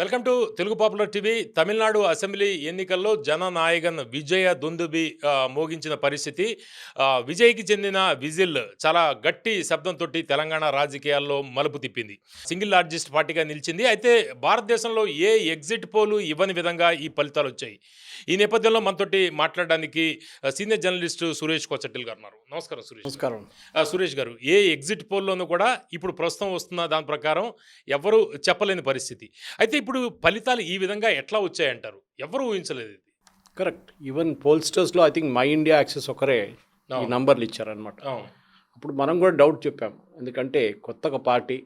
Welcome to Telugu popular TV. Tamil Nadu assembly ఎన్నికల్లో జననాయగన్ విజయ దుందుబి మోగించిన పరిస్థితి. విజయ్కి చెందిన విజిల్ చాలా గట్టి శబ్దంతో తెలంగాణ రాజకీయాల్లో మలుపు తిప్పింది. సింగిల్ లార్జెస్ట్ పార్టీగా నిలిచింది. అయితే భారతదేశంలో ఏ ఎగ్జిట్ పోలు ఇవ్వని విధంగా ఈ ఫలితాలు వచ్చాయి. ఈ నేపథ్యంలో మనతోటి మాట్లాడడానికి సీనియర్ జర్నలిస్టు సురేష్ కొచ్చటిల్ గారు ఉన్నారు. నమస్కారం సురేష్. నమస్కారం. సురేష్ గారు, ఏ ఎగ్జిట్ పోల్లోనూ కూడా ఇప్పుడు ప్రస్తుతం వస్తున్న దాని ప్రకారం ఎవరు చెప్పలేని పరిస్థితి. అయితే ఇప్పుడు ఫలితాలు ఈ విధంగా ఎట్లా వచ్చాయంటారు? ఎవరు ఊహించలేదు ఇది. కరెక్ట్. ఈవెన్ పోల్స్టర్స్లో I think My India Axis ఒకరే ఈ నంబర్లు ఇచ్చారనమాట. అప్పుడు మనం కూడా డౌట్ చెప్పాం. ఎందుకంటే కొత్తగా పార్టీ,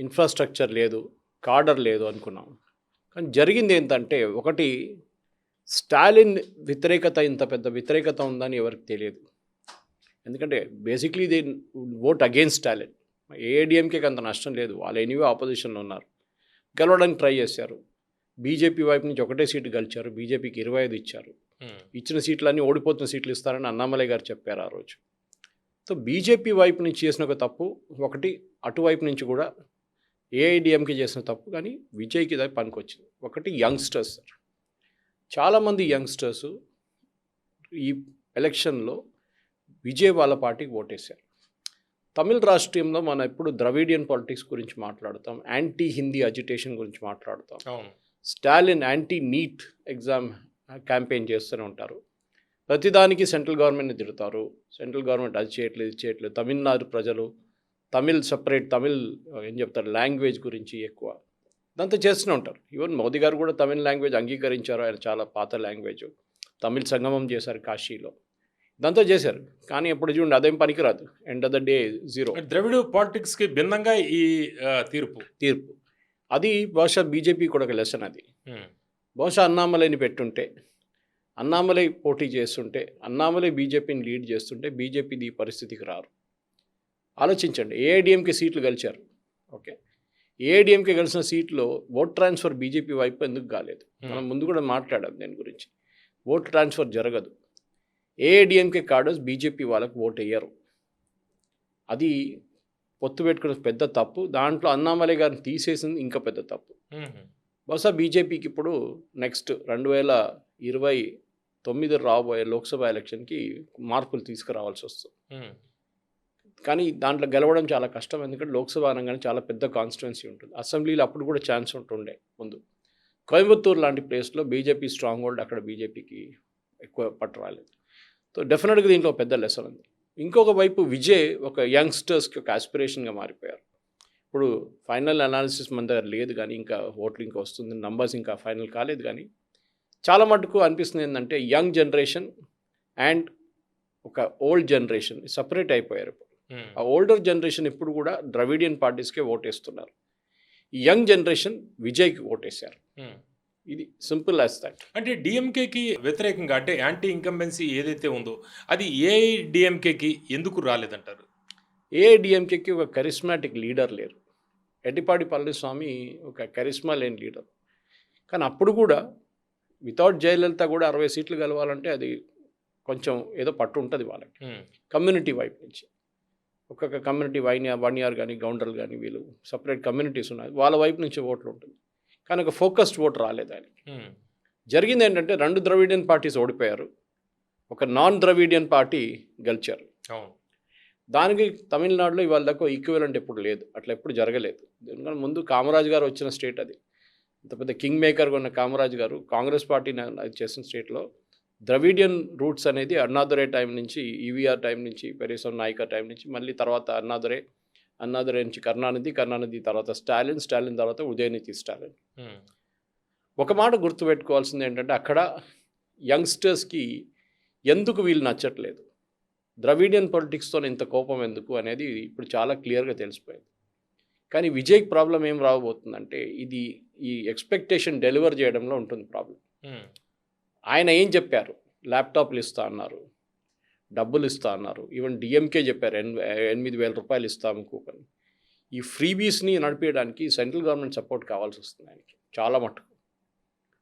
ఇన్ఫ్రాస్ట్రక్చర్ లేదు, కార్డర్ లేదు అనుకున్నాం. కానీ జరిగింది ఏంటంటే, ఒకటి స్టాలిన్ వ్యతిరేకత, ఇంత పెద్ద వ్యతిరేకత ఉందని ఎవరికి తెలియదు. ఎందుకంటే basically they vote against Stalin. ఏఐడిఎంకేకి అంత నష్టం లేదు, వాళ్ళు ఎనీవే ఆపోజిషన్లో ఉన్నారు, గెలవడానికి ట్రై చేశారు. బీజేపీ వైపు నుంచి ఒకటే సీటు గెలిచారు, బీజేపీకి 25 ఇచ్చారు. ఇచ్చిన సీట్లన్నీ ఓడిపోతున్న సీట్లు ఇస్తారని అన్నామలై గారు చెప్పారు ఆ రోజు. సో బీజేపీ వైపు నుంచి చేసిన ఒక తప్పు ఒకటి, అటువైపు నుంచి కూడా ఏఐడిఎంకే చేసిన తప్పు. కానీ విజయ్కి ఇది పనికొచ్చింది. ఒకటి యంగ్స్టర్స్, చాలామంది యంగ్స్టర్స్ ఈ ఎలక్షన్లో విజయ్ వాళ్ళ పార్టీకి ఓటేశారు. తమిళ రాష్ట్రీయంలో మనం ఎప్పుడు ద్రవిడియన్ పాలిటిక్స్ గురించి మాట్లాడతాం, యాంటీ హిందీ అజిటేషన్ గురించి మాట్లాడతాం. Stalin anti NEET exam campaign చేస్తూనే ఉంటారు. ప్రతిదానికి సెంట్రల్ గవర్నమెంట్ని తిడతారు. సెంట్రల్ గవర్నమెంట్ అది చేయట్లేదు, ఇది చేయట్లేదు. తమిళనాడు ప్రజలు తమిళ్ సపరేట్, తమిళ్ ఏం చెప్తారు, లాంగ్వేజ్ గురించి ఎక్కువ ఇదంతా చేస్తూనే ఉంటారు. ఈవెన్ మోదీ గారు కూడా తమిళ్ లాంగ్వేజ్ అంగీకరించారు. ఆయన చాలా పాత లాంగ్వేజ్, తమిళ్ సంగమం చేశారు కాశీలో, ఇదంతా చేశారు. కానీ ఎప్పుడు చూడండి అదేం పనికిరాదు. End of the day zero. Dravida పాలిటిక్స్కి భిన్నంగా ఈ తీర్పు అది బహుశా బీజేపీ కూడా ఒక లెసన్. అది బహుశా అన్నామలైని పెట్టుంటే, అన్నామలై పోటీ చేస్తుంటే, అన్నామలై బీజేపీని లీడ్ చేస్తుంటే బీజేపీది ఈ పరిస్థితికి రారు. ఆలోచించండి. ఏఐడిఎంకే సీట్లు గెలిచారు. ఓకే, ఏఐడిఎంకే గెలిచిన సీట్లో ఓట్ ట్రాన్స్ఫర్ బీజేపీ వైపు ఎందుకు కాలేదు? మనం ముందు కూడా మాట్లాడాం దీని గురించి. ఓట్ ట్రాన్స్ఫర్ జరగదు. ఏఐడిఎంకే కార్డర్స్ బీజేపీ వాళ్ళకు ఓటు వేయరు. అది పొత్తు పెట్టుకున్న పెద్ద తప్పు. దాంట్లో అన్నామలై గారిని తీసేసింది ఇంకా పెద్ద తప్పు. బహుశా బీజేపీకి ఇప్పుడు నెక్స్ట్ 2029 రాబోయే లోక్సభ ఎలక్షన్కి మార్పులు తీసుకురావాల్సి వస్తుంది. కానీ దాంట్లో గెలవడం చాలా కష్టం. ఎందుకంటే లోక్సభ అనగానే చాలా పెద్ద కాన్స్టిట్యున్సీ ఉంటుంది. అసెంబ్లీలో అప్పుడు కూడా ఛాన్స్ ఉంటుండే ముందు. కోయంబత్తూరు లాంటి ప్లేస్లో బీజేపీ స్ట్రాంగ్ హోల్డ్, అక్కడ బీజేపీకి ఎక్కువ పట్టు రాలేదు. సో డెఫినెట్గా దీంట్లో పెద్ద లెసన్ ఉంది. ఇంకొక వైపు విజయ్ ఒక యంగ్స్టర్స్కి ఒక ఆస్పిరేషన్గా మారిపోయారు. ఇప్పుడు ఫైనల్ అనాలిసిస్ మన దగ్గర లేదు, కానీ ఇంకా ఓట్లు ఇంకా వస్తుంది, నంబర్స్ ఇంకా ఫైనల్ కాలేదు. కానీ చాలా మటుకు అనిపిస్తుంది ఏంటంటే యంగ్ జనరేషన్ అండ్ ఒక ఓల్డ్ జనరేషన్ సపరేట్ అయిపోయారు. ఆ ఓల్డర్ జనరేషన్ ఇప్పుడు కూడా ద్రవిడియన్ పార్టీస్కే ఓటేస్తున్నారు. ఈ యంగ్ జనరేషన్ విజయ్కి ఓటేశారు. ఇది సింపుల్ యాజ్ దట్. అంటే డిఎంకేకి వ్యతిరేకంగా, అంటే యాంటీ ఇన్కంబెన్సీ ఏదైతే ఉందో అది ఏఐడిఎంకేకి ఎందుకు రాలేదంటారు? ఏఐడిఎంకేకి ఒక కరిస్మాటిక్ లీడర్ లేరు. ఎడ్డిపాడి పళనిస్వామి ఒక కరిస్మా లేని లీడర్. కానీ అప్పుడు కూడా వితౌట్ జయలలిత కూడా 60 సీట్లు గెలవాలంటే అది కొంచెం ఏదో పట్టు ఉంటుంది వాళ్ళకి. కమ్యూనిటీ వైపు నుంచి ఒక్కొక్క కమ్యూనిటీ వన్యార్ కానీ గౌండర్లు కానీ వీళ్ళు సపరేట్ కమ్యూనిటీస్ ఉన్నాయి, వాళ్ళ వైపు నుంచి ఓట్లు ఉంటుంది. కానీ ఒక ఫోకస్డ్ ఓటు రాలేదు ఆయనకి. జరిగింది ఏంటంటే 2 ద్రవిడియన్ పార్టీస్ ఓడిపోయారు, ఒక నాన్ ద్రవిడియన్ పార్టీ గెలిచారు. దానికి తమిళనాడులో ఇవాళ దాకా ఈక్వలెంట్ ఎప్పుడు లేదు, అట్లా ఎప్పుడు జరగలేదు. ఎందుకంటే ముందు కామరాజ్ గారు వచ్చిన స్టేట్ అది. ఇంత పెద్ద కింగ్ మేకర్గా ఉన్న కామరాజ్ గారు కాంగ్రెస్ పార్టీని చేసిన స్టేట్లో ద్రవిడియన్ రూట్స్ అనేది అన్నాదురై టైం నుంచి, ఈవీఆర్ టైం నుంచి, పెరేసం నాయక టైం నుంచి, మళ్ళీ తర్వాత అన్నాదురై నుంచి కరుణానిధి తర్వాత స్టాలిన్ తర్వాత ఉదయనిధి స్టాలిన్. ఒక మాట గుర్తుపెట్టుకోవాల్సింది ఏంటంటే అక్కడ యంగ్స్టర్స్కి ఎందుకు వీళ్ళు నచ్చట్లేదు, ద్రవిడియన్ పొలిటిక్స్తో ఇంత కోపం ఎందుకు అనేది ఇప్పుడు చాలా క్లియర్గా తెలిసిపోయింది. కానీ విజయ్కి ప్రాబ్లం ఏం రాబోతుందంటే ఇది ఈ ఎక్స్పెక్టేషన్ డెలివర్ చేయడంలో ఉంటుంది ప్రాబ్లం. ఆయన ఏం చెప్పారు, ల్యాప్టాప్లు ఇస్తా అన్నారు, డబ్బులు ఇస్తా అన్నారు, ఈవెన్ డిఎంకే చెప్పారు 8,000 రూపాయలు ఇస్తాము కూపన్. ఈ ఫ్రీబీస్ని నడిపేయడానికి సెంట్రల్ గవర్నమెంట్ సపోర్ట్ కావాల్సి వస్తుంది ఆయనకి చాలా మటుకు,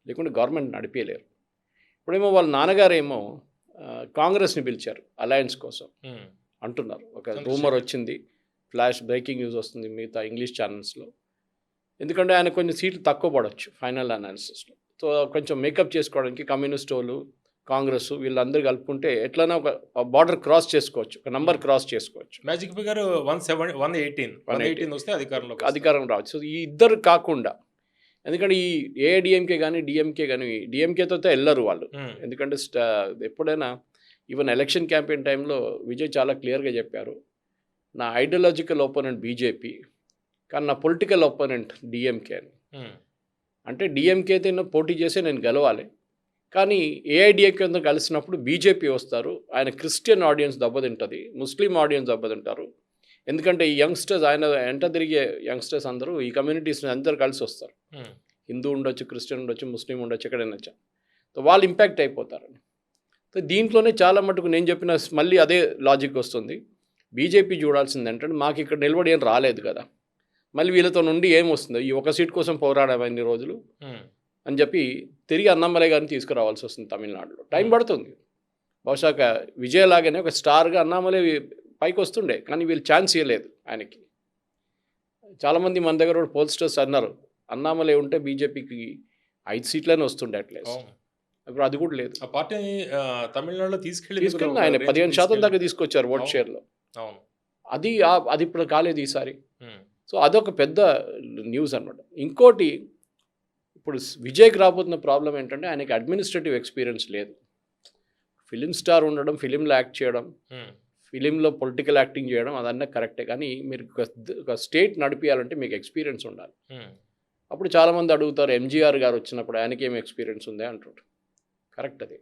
లేకుంటే గవర్నమెంట్ నడిపేయలేరు. ఇప్పుడేమో వాళ్ళ నాన్నగారేమో కాంగ్రెస్ని పిలిచారు అలయన్స్ కోసం అంటున్నారు. ఒక రూమర్ వచ్చింది, ఫ్లాష్ బ్రేకింగ్ న్యూస్ వస్తుంది మిగతా ఇంగ్లీష్ ఛానల్స్లో. ఎందుకంటే ఆయన కొన్ని సీట్లు తక్కువ పడవచ్చు ఫైనల్ అనాలిసిస్లో. సో కొంచెం మేకప్ చేసుకోవడానికి కమ్యూనిస్ట్ వాళ్ళు, కాంగ్రెస్ వీళ్ళందరూ కలుపుకుంటే ఎట్లైనా ఒక బార్డర్ క్రాస్ చేసుకోవచ్చు, ఒక నంబర్ క్రాస్ చేసుకోవచ్చు. మ్యాజిక్ ఫిగర్ 118 వస్తే అధికారం రావచ్చు. సో ఈ ఇద్దరు కాకుండా, ఎందుకంటే ఈ ఏఐడిఎంకే కానీ డిఎంకే కానీ, డిఎంకేతో వెళ్ళరు వాళ్ళు. ఎందుకంటే ఎప్పుడైనా ఈవెన్ ఎలక్షన్ క్యాంపెయిన్ టైంలో విజయ్ చాలా క్లియర్గా చెప్పారు, నా ఐడియాలజికల్ ఒపోనెంట్ బీజేపీ కానీ నా పొలిటికల్ ఒపోనెంట్ డిఎంకే అని. అంటే డిఎంకేతో పోటీ చేసి నేను గెలవాలి, కానీ ఏఐడిఎంకేతో కలిసినప్పుడు బీజేపీ వస్తారు, ఆయన క్రిస్టియన్ ఆడియన్స్ దెబ్బతింటుంది, ముస్లిం ఆడియన్స్ దెబ్బతింటారు. ఎందుకంటే ఈ యంగ్స్టర్స్, ఆయన వెంట తిరిగే యంగ్స్టర్స్ అందరూ ఈ కమ్యూనిటీస్ అందరూ కలిసి వస్తారు. హిందూ ఉండొచ్చు, క్రిస్టియన్ ఉండొచ్చు, ముస్లిం ఉండొచ్చు, ఎక్కడైనా. సో వాళ్ళు ఇంపాక్ట్ అయిపోతారని. సో దీంట్లోనే చాలా మటుకు నేను చెప్పిన మళ్ళీ అదే లాజిక్ వస్తుంది. బీజేపీ చూడాల్సింది ఏంటంటే, మాకు ఇక్కడ నిలబడి ఏం రాలేదు కదా, మళ్ళీ వీళ్ళతో నుండి ఏం వస్తుంది, ఈ ఒక సీట్ కోసం పోరాడాము అన్ని రోజులు అని చెప్పి తిరిగి అన్నమలై గారిని తీసుకురావాల్సి వస్తుంది తమిళనాడులో. టైం పడుతుంది. బహుశా విజయలాగానే ఒక స్టార్గా అన్నామలై పైకి వస్తుండే, కానీ వీళ్ళు ఛాన్స్ ఇవ్వలేదు ఆయనకి. చాలామంది మన దగ్గర కూడా పోల్స్టర్స్ అన్నారు, అన్నామలై ఉంటే బీజేపీకి 5 సీట్లనే వస్తుండే అట్లీస్ట్. ఇప్పుడు అది కూడా లేదు. ఆ పార్టీని తమిళనాడులో తీసుకెళ్ళి ఆయన 15% దాకా తీసుకొచ్చారు ఓట్ షేర్లో. అది ఇప్పుడు కాలేదు ఈసారి. సో అదొక పెద్ద న్యూస్ అనమాట. ఇంకోటి, ఇప్పుడు విజయ్కి రాబోతున్న ప్రాబ్లం ఏంటంటే, ఆయనకి అడ్మినిస్ట్రేటివ్ ఎక్స్పీరియన్స్ లేదు. ఫిలిం స్టార్ ఉండడం, ఫిలింలో యాక్ట్ చేయడం, ఫిలింలో పొలిటికల్ యాక్టింగ్ చేయడం అదన్నా కరెక్టే, కానీ మీరు ఒక స్టేట్ నడిపించాలంటే మీకు ఎక్స్పీరియన్స్ ఉండాలి. అప్పుడు చాలామంది అడుగుతారు, ఎంజీఆర్ గారు వచ్చినప్పుడు ఆయనకి ఏం ఎక్స్పీరియన్స్ ఉంది అంటుంటారు. కరెక్ట్ అది.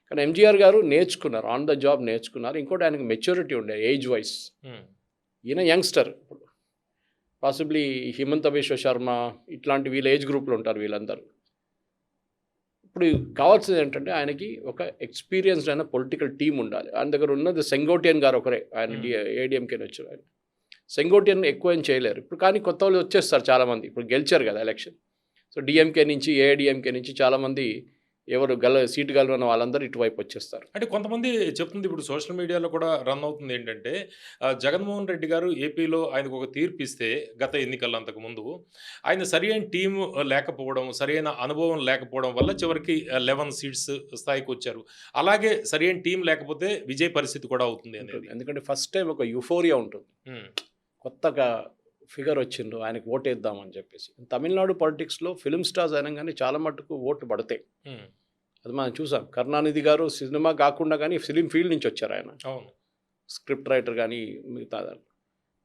కానీ ఎంజీఆర్ గారు నేర్చుకున్నారు, ఆన్ ద జాబ్ నేర్చుకున్నారు. ఇంకోటి ఆయనకు మెచ్యూరిటీ ఉండే ఏజ్ వైస్. ఈయన యంగ్స్టర్. ఇప్పుడు పాసిబ్లీ హిమంత బిశ్వ శర్మ ఇట్లాంటి వీళ్ళ ఏజ్ గ్రూప్లో ఉంటారు వీళ్ళందరూ. ఇప్పుడు కావాల్సింది ఏంటంటే, ఆయనకి ఒక ఎక్స్పీరియన్స్డ్ అయిన పొలిటికల్ టీం ఉండాలి. ఆయన దగ్గర ఉన్నది సెంగోటియన్ గారు ఒకరే, ఆయన ఏడిఎంకే వచ్చారు. ఆయన సెంగోటియన్ ఎక్కువ ఏం చేయలేరు ఇప్పుడు, కానీ కొత్త వాళ్ళు వచ్చేస్తారు చాలామంది. ఇప్పుడు గెలిచారు కదా ఎలక్షన్. సో డిఎంకే నుంచి, ఏఐడిఎంకే నుంచి చాలామంది ఎవరు సీటు గెలవని వాళ్ళందరూ ఇటువైపు వచ్చేస్తారు. అంటే కొంతమంది చెప్తుంది, ఇప్పుడు సోషల్ మీడియాలో కూడా రన్ అవుతుంది ఏంటంటే, జగన్మోహన్ రెడ్డి గారు ఏపీలో ఆయనకు ఒక తీర్పు ఇస్తే గత ఎన్నికల్లో అంతకుముందు, ఆయన సరైన టీము లేకపోవడం, సరైన అనుభవం లేకపోవడం వల్ల చివరికి 11 సీట్స్ స్థాయికి వచ్చారు. అలాగే సరైన టీం లేకపోతే విజయ్ పరిస్థితి కూడా అవుతుంది అనేది. ఎందుకంటే ఫస్ట్ టైం ఒక యూఫోరియా ఉంటుంది, కొత్తగా ఫిగర్ వచ్చిండ్రు, ఆయనకు ఓటు వేద్దామని చెప్పేసి. తమిళనాడు పాలిటిక్స్లో ఫిలిం స్టార్స్ అనగానే చాలా మటుకు ఓట్లు పడతాయి. అది మనం చూసాం. కరుణానిధి గారు సినిమా కాకుండా కానీ ఫిలిం ఫీల్డ్ నుంచి వచ్చారు ఆయన, స్క్రిప్ట్ రైటర్ కానీ మిగతా.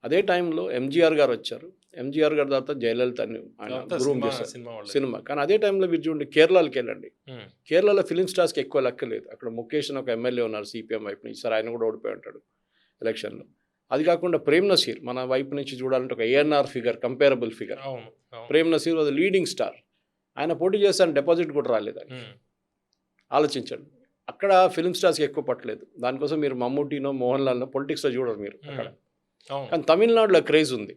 అదే టైంలో ఎంజీఆర్ గారు వచ్చారు. ఎంజీఆర్ గారి తర్వాత జయలలితని ఆయన గ్రూమ్ చేశారు సినిమా. కానీ అదే టైంలో మీరు చూడండి, కేరళకి వెళ్ళండి, కేరళలో ఫిలిం స్టార్స్కి ఎక్కువ లెక్కలేదు. అక్కడ ముఖేష్ అని ఒక ఎమ్మెల్యే ఉన్నారు సిపిఎం వైపు నుంచి, సార్ ఆయన కూడా ఓడిపోయి ఉంటాడు ఎలక్షన్లో. అది కాకుండా ప్రేమ్ నసీర్ మన వైపు నుంచి చూడాలంటే ఒక ANR figure, comparable figure. Prem Nazir was leading star. ఆయన పోటీ చేస్తాను, డిపాజిట్ కూడా రాలేదు. ఆలోచించండి, అక్కడ ఫిలిం స్టార్స్కి ఎక్కువ పట్టలేదు. దానికోసం మీరు మమ్మూటీనో మోహన్ లాల్నో పొలిటిక్స్లో చూడరు మీరు అక్కడ. కానీ తమిళనాడులో క్రేజ్ ఉంది.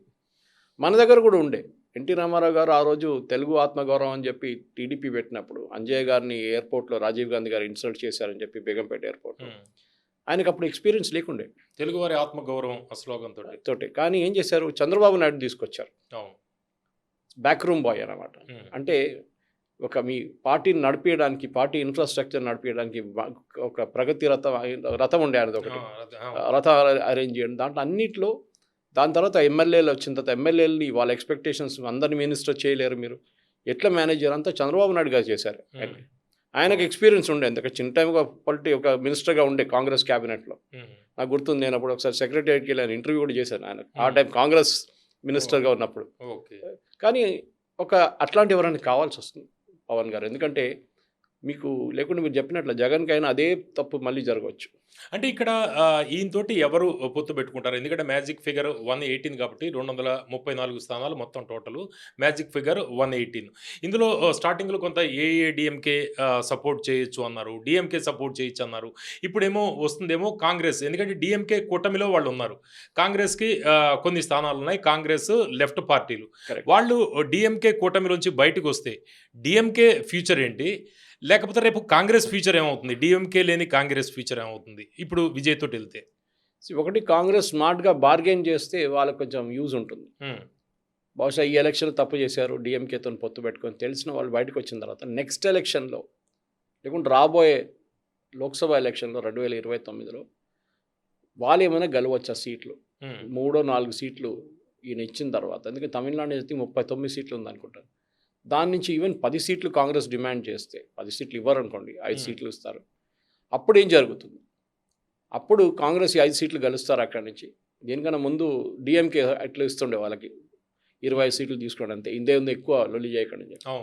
మన దగ్గర కూడా ఉండే. ఎన్టీ రామారావు గారు ఆ రోజు తెలుగు ఆత్మగౌరవం అని చెప్పి టీడీపీ పెట్టినప్పుడు అంజయ్య గారిని ఎయిర్పోర్ట్లో రాజీవ్ గాంధీ గారు ఇన్సల్ట్ చేశారని చెప్పి బేగంపేట ఎయిర్పోర్ట్లో. ఆయనకు అప్పుడు ఎక్స్పీరియన్స్ లేకుండే, తెలుగువారి ఆత్మగౌరవం స్లోగన్ తోటి. కానీ ఏం చేశారు, చంద్రబాబు నాయుడు తీసుకొచ్చారు, బ్యాక్ రూమ్ బాయ్ అన్నమాట. అంటే ఒక మీ పార్టీని నడిపించడానికి, పార్టీ ఇన్ఫ్రాస్ట్రక్చర్ నడిపించడానికి ఒక ప్రగతి రథం ఉండే అనేది, ఒకటి రథం అరేంజ్ చేయడం. దాంట్లో అన్నిట్లో దాని తర్వాత ఎమ్మెల్యేలు వచ్చిన తర్వాత ఎమ్మెల్యేలని వాళ్ళ ఎక్స్పెక్టేషన్స్, అందరిని మినిస్టర్ చేయలేరు మీరు, ఎట్లా మేనేజ్ చేయాలి అంతా చంద్రబాబు నాయుడు గారు చేశారు. ఆయనకు ఎక్స్పీరియన్స్ ఉండే, ఎందుకంటే చిన్న టైం ఒక మినిస్టర్గా ఉండే కాంగ్రెస్ క్యాబినెట్లో. నాకు గుర్తుంది, నేను అప్పుడు ఒకసారి సెక్రటరీకి వెళ్ళాను, ఇంటర్వ్యూ కూడా చేశాను ఆయన ఆ టైం కాంగ్రెస్ మినిస్టర్గా ఉన్నప్పుడు. కానీ అట్లాంటి ఎవరైనా కావాల్సి వస్తుంది పవన్ గారు. ఎందుకంటే మీకు లేకుండా మీరు చెప్పినట్లు జగన్కైనా అదే తప్పు మళ్ళీ జరగవచ్చు. అంటే ఇక్కడ ఈయనతోటి ఎవరు పొత్తు పెట్టుకుంటారు? ఎందుకంటే మ్యాజిక్ ఫిగర్ 118 కాబట్టి 234 స్థానాలు మొత్తం టోటల్. Magic figure 118. ఇందులో స్టార్టింగ్లో కొంత ఏఐడిఎంకే సపోర్ట్ చేయొచ్చు అన్నారు, డిఎంకే సపోర్ట్ చేయొచ్చు అన్నారు. ఇప్పుడేమో వస్తుందేమో కాంగ్రెస్, ఎందుకంటే డిఎంకే కూటమిలో వాళ్ళు ఉన్నారు, కాంగ్రెస్కి కొన్ని స్థానాలు ఉన్నాయి, కాంగ్రెస్ లెఫ్ట్ పార్టీలు. వాళ్ళు డిఎంకే కూటమిలోంచి బయటకు వస్తే డిఎంకే ఫ్యూచర్ ఏంటి, లేకపోతే రేపు కాంగ్రెస్ ఫ్యూచర్ ఏమవుతుంది, డిఎంకే లేని కాంగ్రెస్ ఫ్యూచర్ ఏమవుతుంది ఇప్పుడు విజయ్ తోటి వెళ్తే? ఒకటి, కాంగ్రెస్ స్మార్ట్గా బార్గెన్ చేస్తే వాళ్ళకి కొంచెం యూజ్ ఉంటుంది. బహుశా ఈ ఎలక్షన్లో తప్పు చేశారు డిఎంకేతో పొత్తు పెట్టుకొని తెలిసిన వాళ్ళు బయటకు వచ్చిన తర్వాత నెక్స్ట్ ఎలక్షన్లో లేకుంటే రాబోయే లోక్సభ ఎలక్షన్లో 2029లో వాళ్ళు ఏమైనా గెలవచ్చు ఆ సీట్లు, 3-4 సీట్లు ఈయన ఇచ్చిన తర్వాత. ఎందుకంటే తమిళనాడు అయితే 39 సీట్లు ఉందనుకుంటాను. దాని నుంచి ఈవెన్ 10 సీట్లు కాంగ్రెస్ డిమాండ్ చేస్తే 10 సీట్లు ఇవ్వరు అనుకోండి, 5 సీట్లు ఇస్తారు. అప్పుడు ఏం జరుగుతుంది? అప్పుడు కాంగ్రెస్ 5 సీట్లు గెలుస్తారు అక్కడి నుంచి. దీనికన్నా ముందు డిఎంకే అట్లా ఇస్తుండే వాళ్ళకి 25 సీట్లు తీసుకోండి అంతే, ఇందే ఉంది ఎక్కువ లొల్లి చేయకండి అని చెప్పి.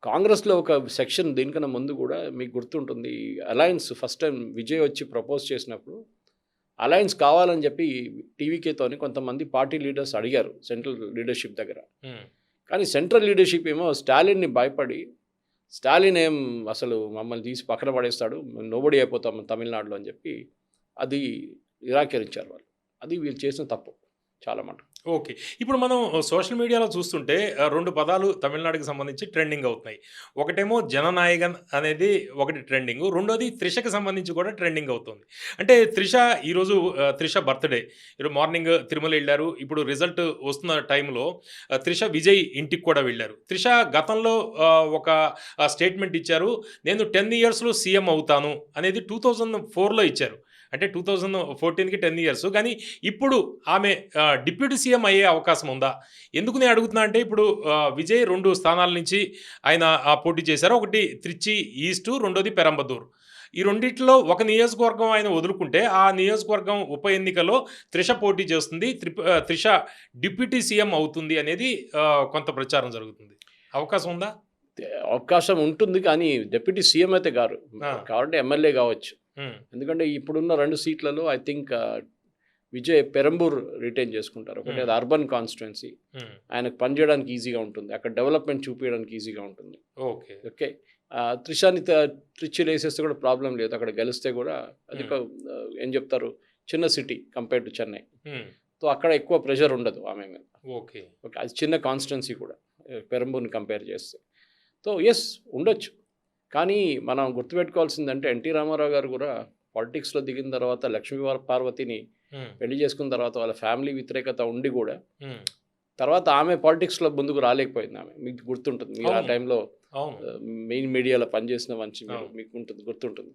కాంగ్రెస్లో ఒక సెక్షన్ దీనికన్నా ముందు కూడా మీకు గుర్తుంటుంది, అలయన్స్ ఫస్ట్ టైం విజయ్ వచ్చి ప్రపోజ్ చేసినప్పుడు అలయన్స్ కావాలని చెప్పి టీవీకేతోని కొంతమంది పార్టీ లీడర్స్ అడిగారు సెంట్రల్ లీడర్షిప్ దగ్గర. కానీ సెంట్రల్ లీడర్షిప్ ఏమో స్టాలిన్ని భయపడి, స్టాలిన్ ఏం అసలు మమ్మల్ని తీసి పక్కన పడేస్తాడు, నోబడి అయిపోతాం తమిళనాడులో అని చెప్పి అది నిరాకరించారు వాళ్ళు. అది వీళ్ళు చేసిన తప్పు చాలా మటుకు. ఓకే. ఇప్పుడు మనం సోషల్ మీడియాలో చూస్తుంటే 2 పదాలు తమిళనాడుకి సంబంధించి ట్రెండింగ్ అవుతున్నాయి. ఒకటేమో జననాయగన్ అనేది ఒకటి ట్రెండింగు. రెండోది త్రిషకి సంబంధించి కూడా ట్రెండింగ్ అవుతుంది. అంటే ఈరోజు త్రిష బర్త్‌డే. ఈరోజు మార్నింగ్ తిరుమల ఎళ్లారు. ఇప్పుడు రిజల్ట్ వస్తున్న టైంలో త్రిష విజయ్ ఇంటికి కూడా వెళ్లారు. త్రిష గతంలో ఒక స్టేట్మెంట్ ఇచ్చారు. నేను 10 ఇయర్స్‌లో సీఎం అవుతాను అనేది 2004లో ఇచ్చారు. అంటే 2014కి 10 ఇయర్స్. కానీ ఇప్పుడు ఆమె డిప్యూటీ సీఎం అయ్యే అవకాశం ఉందా? ఎందుకు నేను అడుగుతున్నా అంటే ఇప్పుడు విజయ్ 2 స్థానాల నుంచి ఆయన పోటీ చేశారు. ఒకటి త్రిచి ఈస్ట్, రెండోది పెరంబదూర్. ఈ రెండిట్లో ఒక నియోజకవర్గం ఆయన వదులుకుంటే ఆ నియోజకవర్గం ఉప ఎన్నికలో త్రిష పోటీ చేస్తుంది. త్రిష డిప్యూటీ సీఎం అవుతుంది అనేది కొంత ప్రచారం జరుగుతుంది. అవకాశం ఉందా? అవకాశం ఉంటుంది, కానీ డిప్యూటీ సీఎం అయితే గారు కావాలంటే ఎమ్మెల్యే కావచ్చు. ఎందుకంటే ఇప్పుడున్న 2 సీట్లలో I think Vijay Perambur retain చేసుకుంటారు. ఒకటి అది అర్బన్ కాన్స్టిట్యున్సీ, ఆయనకు పనిచేయడానికి ఈజీగా ఉంటుంది, అక్కడ డెవలప్మెంట్ చూపించడానికి ఈజీగా ఉంటుంది. ఓకే, త్రిచిలో వేసేస్తే కూడా ప్రాబ్లం లేదు, అక్కడ గెలిస్తే కూడా అది ఏం చెప్తారు చిన్న city compare to Chennai. So అక్కడ ఎక్కువ ప్రెషర్ ఉండదు ఆమె మీద. ఓకే, అది చిన్న కాన్స్టిట్యున్సీ కూడా పెరంబూర్ని కంపేర్ చేస్తే. సో ఎస్ ఉండొచ్చు, కానీ మనం గుర్తుపెట్టుకోవాల్సిందంటే ఎన్టీ రామారావు గారు కూడా పాలిటిక్స్లో దిగిన తర్వాత లక్ష్మీ పార్వతిని పెళ్లి చేసుకున్న తర్వాత వాళ్ళ ఫ్యామిలీ వ్యతిరేకత ఉండి కూడా తర్వాత ఆమె పాలిటిక్స్లో ముందుకు రాలేకపోయింది. ఆమె మీకు గుర్తుంటుంది, మీరు ఆ టైంలో మెయిన్ మీడియాలో పనిచేసిన మంచి మీకు గుర్తుంటుంది.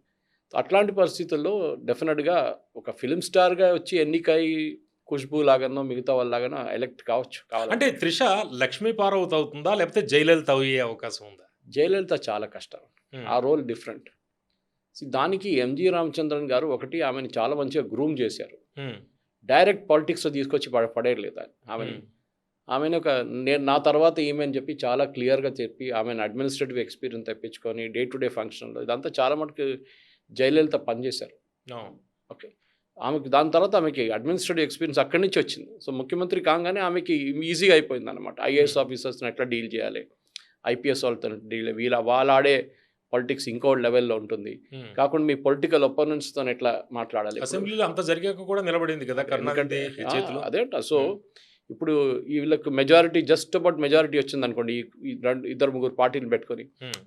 అట్లాంటి పరిస్థితుల్లో డెఫినెట్గా ఒక ఫిలిం స్టార్గా వచ్చి ఎన్నికై ఖుష్బూ లాగానో మిగతా వాళ్ళలాగానో ఎలక్ట్ కావచ్చు. అంటే త్రిష లక్ష్మీ పార్వతి అవుతుందా లేకపోతే జయలలిత అయ్యే అవకాశం ఉందా? జయలలిత చాలా కష్టం, ఆ రోల్ డిఫరెంట్. దానికి ఎంజి రామచంద్రన్ గారు ఒకటి ఆమెను చాలా మంచిగా గ్రూమ్ చేశారు. డైరెక్ట్ పాలిటిక్స్లో తీసుకొచ్చి పడేయలేదు ఆమెను నా తర్వాత ఈమె అని చెప్పి చాలా క్లియర్గా చెప్పి ఆమెను అడ్మినిస్ట్రేటివ్ ఎక్స్పీరియన్స్ తెప్పించుకొని డే టు డే ఫంక్షన్లో ఇదంతా చాలా మటుకు జయలలిత పనిచేశారు. ఓకే, ఆమెకి దాని తర్వాత ఆమెకి అడ్మినిస్ట్రేటివ్ ఎక్స్పీరియన్స్ అక్కడి నుంచి వచ్చింది. సో ముఖ్యమంత్రి కాగానే ఆమెకి ఈజీగా అయిపోయింది అనమాట. ఐఏఎస్ ఆఫీసర్స్ని ఎట్లా డీల్ చేయాలి, ఐపీఎస్ వాళ్ళతో డీల్, వాళ్ళు ఆడే పాలిటిక్స్ ఇంకో లెవెల్లో ఉంటుంది. కాకుండా మీ పొలిటికల్ ఒపోనెంట్స్తో ఎట్లా మాట్లాడాలి. అసెంబ్లీలో అంత జరిగాక కూడా నిలబడింది కదా కర్ణాటక చేతిలో. అదేంట. సో ఇప్పుడు వీళ్ళకి మెజారిటీ జస్ట్ అబౌట్ మెజారిటీ వచ్చింది అనుకోండి, ఈ 2-3 పార్టీలు పెట్టుకొని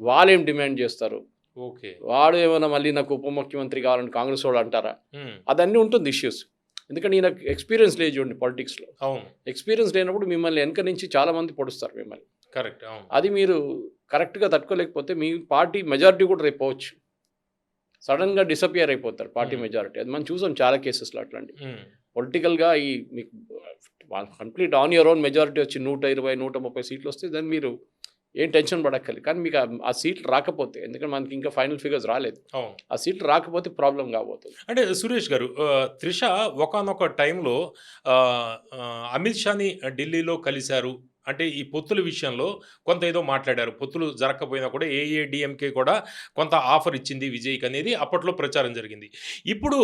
వాళ్ళేం డిమాండ్ చేస్తారు, వాడు ఏమైనా మళ్ళీ నాకు ఉప ముఖ్యమంత్రి కావాలని కాంగ్రెస్ వాడు అంటారా, అదన్నీ ఉంటుంది ఇష్యూస్. ఎందుకంటే ఈయన ఎక్స్పీరియన్స్ లేదు చూడండి పాలిటిక్స్లో. ఎక్స్పీరియన్స్ లేనప్పుడు మిమ్మల్ని వెనక నుంచి చాలా మంది పొడుస్తారు మిమ్మల్ని. కరెక్ట్. అది మీరు కరెక్ట్గా తట్టుకోలేకపోతే మీ పార్టీ మెజారిటీ కూడా రేపు పోవచ్చు, సడన్గా డిసపియర్ అయిపోతారు పార్టీ మెజారిటీ. అది మనం చూసాం చాలా కేసెస్లో అట్లాంటి. పొలిటికల్గా మీకు complete on your own majority వచ్చి 120-130 సీట్లు వస్తే దాన్ని మీరు ఏం టెన్షన్ పడక్కర్లేదు. కానీ మీకు ఆ సీట్లు రాకపోతే, ఎందుకంటే మనకి ఇంకా ఫైనల్ ఫిగర్స్ రాలేదు, ఆ సీట్లు రాకపోతే ప్రాబ్లం కాబోతుంది. అంటే సురేష్ గారు, త్రిష ఒకానొక టైంలో అమిత్ షాని ఢిల్లీలో కలిశారు. అంటే ఈ పొత్తుల విషయంలో కొంత ఏదో మాట్లాడారు. పొత్తులు జరగకపోయినా కూడా ఏఐఏడిఎంకే కూడా కొంత ఆఫర్ ఇచ్చింది విజయ్కి అనేది అప్పట్లో ప్రచారం జరిగింది. ఇప్పుడు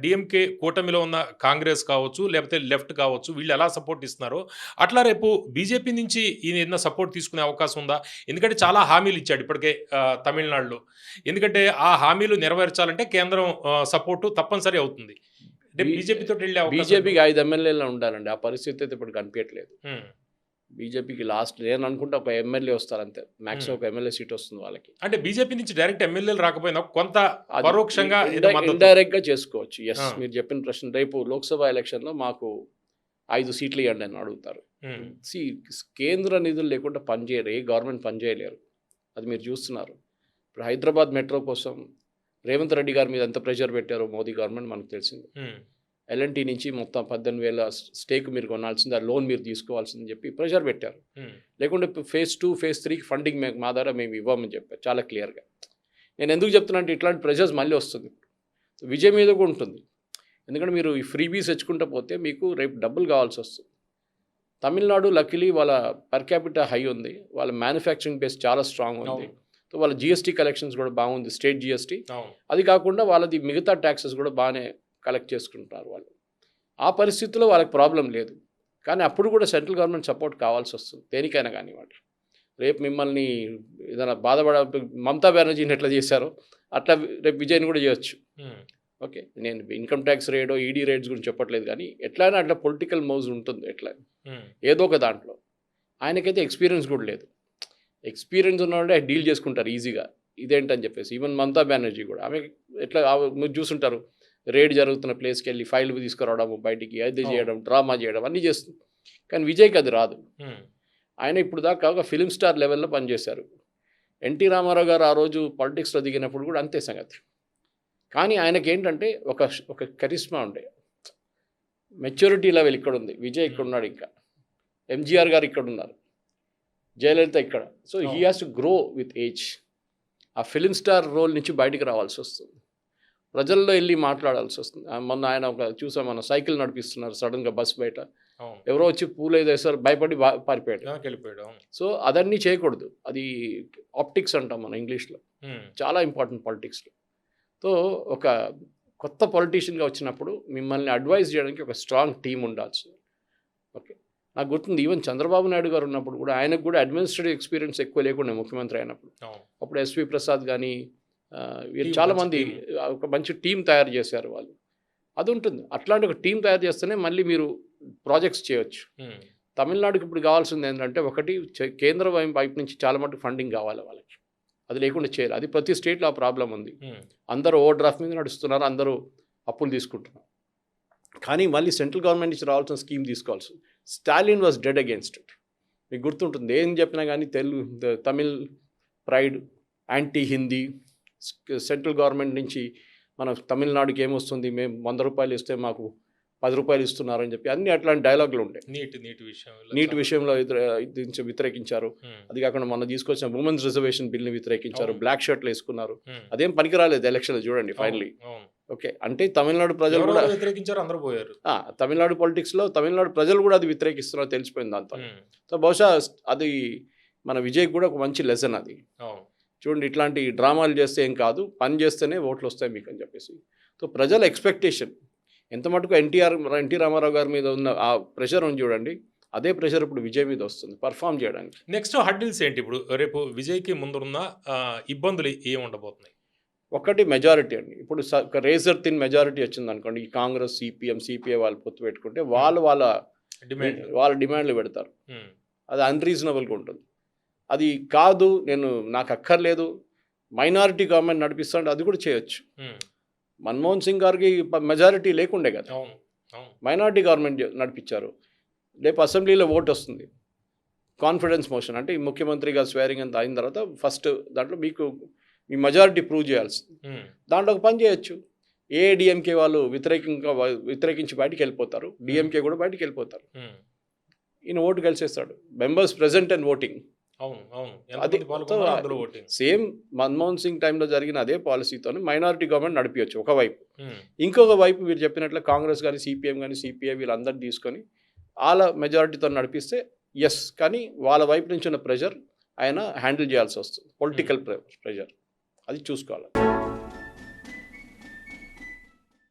డిఎంకే కూటమిలో ఉన్న కాంగ్రెస్ కావచ్చు లేకపోతే లెఫ్ట్ కావచ్చు, వీళ్ళు ఎలా సపోర్ట్ ఇస్తున్నారో అట్లా రేపు బీజేపీ నుంచి ఈయన ఏదైనా సపోర్ట్ తీసుకునే అవకాశం ఉందా? ఎందుకంటే చాలా హామీలు ఇచ్చాడు ఇప్పటికే తమిళనాడులో. ఎందుకంటే ఆ హామీలు నెరవేర్చాలంటే కేంద్రం సపోర్టు తప్పనిసరి అవుతుంది. బీజేపీకి 5 ఎమ్మెల్యేలు ఉండాలండి, ఆ పరిస్థితి అయితే ఇప్పుడు కనిపించట్లేదు. బీజేపీకి లాస్ట్ నేను అనుకుంటే ఒక ఎమ్మెల్యే వస్తారు అంతే, మాక్సిమం ఒక ఎమ్మెల్యే సీట్ వస్తుంది వాళ్ళకి. అంటే బీజేపీ నుంచి డైరెక్ట్ ఎమ్మెల్యేలు రాకపోయినా కొంత పరోక్షంగా ఇండైరెక్ట్ గా చేసుకోవచ్చు. ఎస్, మీరు చెప్పిన ప్రశ్న. రేపు లోక్సభ ఎలక్షన్లో మాకు 5 సీట్లు ఇవ్వండి అని అడుగుతారు. కేంద్ర నిధులు లేకుండా పనిచేయరు, ఏ గవర్నమెంట్ పనిచేయలేరు. అది మీరు చూస్తున్నారు. ఇప్పుడు హైదరాబాద్ మెట్రో కోసం రేవంత్ రెడ్డి గారి మీద ఎంత ప్రెషర్ పెట్టారో మోదీ గవర్నమెంట్ మనకు తెలిసింది. ఎల్ఎన్టీ నుంచి మొత్తం 18,000 స్టేక్ మీరు కొనాల్సింది, ఆ లోన్ మీరు తీసుకోవాల్సిందని చెప్పి ప్రెషర్ పెట్టారు. లేకుంటే phase 2 phase 3 ఫండింగ్ మా ద్వారా మేము ఇవ్వమని చెప్పారు చాలా క్లియర్గా. నేను ఎందుకు చెప్తున్నా అంటే ఇట్లాంటి ప్రెషర్స్ మళ్ళీ వస్తుంది, విజయ్ మీద కూడా ఉంటుంది. ఎందుకంటే మీరు ఈ ఫ్రీబీస్ తెచ్చుకుంటూ పోతే మీకు రేపు డబ్బులు కావాల్సి వస్తుంది. తమిళనాడు లక్కీలీ వాళ్ళ పర్ క్యాపిటల్ హై ఉంది, వాళ్ళ మ్యానుఫ్యాక్చరింగ్ బేస్ చాలా స్ట్రాంగ్ ఉంది. సో వాళ్ళ జిఎస్టీ కలెక్షన్స్ కూడా బాగుంది, స్టేట్ జిఎస్టీ. అది కాకుండా వాళ్ళది మిగతా ట్యాక్సెస్ కూడా బాగానే కలెక్ట్ చేసుకుంటున్నారు వాళ్ళు. ఆ పరిస్థితుల్లో వాళ్ళకి ప్రాబ్లం లేదు. కానీ అప్పుడు కూడా సెంట్రల్ గవర్నమెంట్ సపోర్ట్ కావాల్సి వస్తుంది దేనికైనా కానివ్వండి. రేపు మిమ్మల్ని ఏదైనా మమతా బెనర్జీని ఎట్లా చేశారో అట్లా రేపు విజయ్ని కూడా చేయొచ్చు. ఓకే, నేను ఇన్కమ్ ట్యాక్స్ రేటో ఈడీ రేట్స్ గురించి చెప్పట్లేదు, కానీ ఎట్లయినా అట్లా పొలిటికల్ మౌజ్ ఉంటుంది ఎట్లా ఏదో ఒక దాంట్లో. ఆయనకైతే ఎక్స్పీరియన్స్ కూడా లేదు. ఎక్స్పీరియన్స్ ఉన్నవాడే డీల్ చేసుకుంటారు ఈజీగా ఇదేంటని చెప్పేసి. ఈవెన్ మమతా బెనర్జీ కూడా ఆమె ఎట్లా మీరు చూసుంటారు, రేడ్ జరుగుతున్న ప్లేస్కి వెళ్ళి ఫైల్ తీసుకురావడం, బయటికి అది చేయడం, డ్రామా చేయడం అన్నీ చేస్తుంది. కానీ విజయ్కి అది రాదు. ఆయన ఇప్పుడు దాకా ఒక ఫిలిం స్టార్ లెవెల్లో పనిచేశారు. ఎన్టీ రామారావు గారు ఆ రోజు పాలిటిక్స్లో దిగినప్పుడు కూడా అంతే సంగతి. కానీ ఆయనకి ఏంటంటే ఒక కరిస్మా ఉండే, మెచ్యూరిటీ లెవెల్ ఇక్కడ ఉంది. విజయ్ ఇక్కడ ఉన్నాడు, ఇంకా ఎంజీఆర్ గారు ఇక్కడ ఉన్నారు, జయలలిత ఇక్కడ. So he has to grow with age. ఆ ఫిలిం స్టార్ రోల్ నుంచి బయటికి రావాల్సి వస్తుంది, ప్రజల్లో వెళ్ళి మాట్లాడాల్సి వస్తుంది. మొన్న ఆయన చూసాం, మన సైకిల్ నడిపిస్తున్నారు, సడన్గా బస్ బయట ఎవరో వచ్చి పూలు వేసారు, భయపడి పారిపోయాడు. సో అదన్నీ చేయకూడదు. అది ఆప్టిక్స్ అంటాం మన ఇంగ్లీష్లో, చాలా ఇంపార్టెంట్ పాలిటిక్స్లో. సో ఒక కొత్త పొలిటీషియన్గా వచ్చినప్పుడు మిమ్మల్ని అడ్వైజ్ చేయడానికి ఒక స్ట్రాంగ్ టీం ఉండాల్సి. ఓకే, నాకు గుర్తుంది ఈవెన్ చంద్రబాబు నాయుడు గారు ఉన్నప్పుడు కూడా ఆయనకు కూడా అడ్మినిస్ట్రేటివ్ ఎక్స్పీరియన్స్ ఎక్కువ లేకుండా ముఖ్యమంత్రి అయినప్పుడు. అప్పుడు ఎస్వి ప్రసాద్ కానీ వీరు చాలామంది ఒక మంచి టీం తయారు చేశారు వాళ్ళు. అది ఉంటుంది. అట్లాంటి ఒక టీం తయారు చేస్తేనే మళ్ళీ మీరు ప్రాజెక్ట్స్ చేయొచ్చు. తమిళనాడుకి ఇప్పుడు కావాల్సింది ఏంటంటే, ఒకటి కేంద్ర వైపు నుంచి చాలా మటుకు ఫండింగ్ కావాలి వాళ్ళకి, అది లేకుండా చేయాలి. అది ప్రతి స్టేట్లో ఆ ప్రాబ్లం ఉంది. అందరూ ఓవర్ డ్రాఫ్ట్ మీద నడుస్తున్నారు, అందరూ అప్పులు తీసుకుంటున్నారు. కానీ మళ్ళీ సెంట్రల్ గవర్నమెంట్ నుంచి రావాల్సిన స్కీమ్ తీసుకోవాల్సి. Stalin was dead against it. మీకు గుర్తుంటుంది, ఏం చెప్పినా కానీ Tamil pride, anti Hindi, central government నుంచి మన తమిళనాడుకి ఏమొస్తుంది, మేము 100 రూపాయలు ఇస్తే మాకు 10 రూపాయలు ఇస్తున్నారని చెప్పి అన్ని అట్లాంటి డైలాగులు ఉంటాయి. నీటి విషయంలో వ్యతిరేకించారు. అది కాకుండా మొన్న తీసుకొచ్చిన ఉమెన్స్ రిజర్వేషన్ బిల్ని వ్యతిరేకించారు, బ్లాక్ షర్ట్లు వేసుకున్నారు. అదేం పనికిరాలేదు ఎలక్షన్ చూడండి ఫైనలీ. ఓకే, అంటే తమిళనాడు ప్రజలు కూడా వ్యతిరేకించారు, అందరూ పోయారు. తమిళనాడు పొలిటిక్స్లో తమిళనాడు ప్రజలు కూడా అది వ్యతిరేకిస్తున్నారు తెలిసిపోయింది దాంతో. సో బహుశా అది మన విజయ్ కూడా ఒక మంచి లెసన్ అది. చూడండి, ఇట్లాంటి డ్రామాలు చేస్తే ఏం కాదు, పని చేస్తేనే ఓట్లు వస్తాయి మీకు అని చెప్పేసి. సో ప్రజల ఎక్స్పెక్టేషన్ ఎంత మటుకు ఎన్టీ రామారావు గారి మీద ఉన్న ఆ ప్రెషర్ ఉంది చూడండి, అదే ప్రెషర్ ఇప్పుడు విజయ్ మీద వస్తుంది పర్ఫామ్ చేయడానికి. నెక్స్ట్ హర్డిల్స్ ఏంటి ఇప్పుడు రేపు విజయ్కి ముందున్న ఇబ్బందులు ఏమి ఉండబోతున్నాయి? ఒకటి మెజారిటీ అండి. ఇప్పుడు రేజర్ థిన్ మెజారిటీ వచ్చింది అనుకోండి, ఈ కాంగ్రెస్, సిపిఐ వాళ్ళు పొత్తు పెట్టుకుంటే వాళ్ళ డిమాండ్లు పెడతారు. అది అన్రీజనబుల్గా ఉంటుంది. అది కాదు, నాకు అక్కర్లేదు, మైనారిటీ గవర్నమెంట్ నడిపిస్తాడు, అది కూడా చేయొచ్చు. మన్మోహన్ సింగ్ గారికి మెజారిటీ లేకుండే కదా, మైనారిటీ గవర్నమెంట్ నడిపించారు. రేపు అసెంబ్లీలో ఓటు వస్తుంది, కాన్ఫిడెన్స్ మోషన్ అంటే ముఖ్యమంత్రిగా స్వేరింగ్ అంతా అయిన తర్వాత ఫస్ట్ దాంట్లో మీకు మీ మెజారిటీ ప్రూవ్ చేయాల్సింది. దాంట్లో ఒక పని చేయొచ్చు. ఏఐడిఎంకే వాళ్ళు వ్యతిరేకించి బయటికి వెళ్ళిపోతారు, డిఎంకే కూడా బయటికి వెళ్ళిపోతారు. ఈయన ఓటు కలిసేస్తాడు. Members present and voting. అది సేమ్ మన్మోహన్ సింగ్ టైంలో జరిగిన అదే పాలసీతో మైనారిటీ గవర్నమెంట్ నడిపించవచ్చు ఒకవైపు. ఇంకొక వైపు మీరు చెప్పినట్లు కాంగ్రెస్ కానీ సిపిఎం కానీ సిపిఐ వీళ్ళందరినీ తీసుకొని వాళ్ళ మెజారిటీతో నడిపిస్తే ఎస్, కానీ వాళ్ళ వైపు నుంచి ఉన్న ప్రెషర్ ఆయన హ్యాండిల్ చేయాల్సి వస్తుంది, పొలిటికల్ ప్రెషర్. అది చూసుకోవాలి.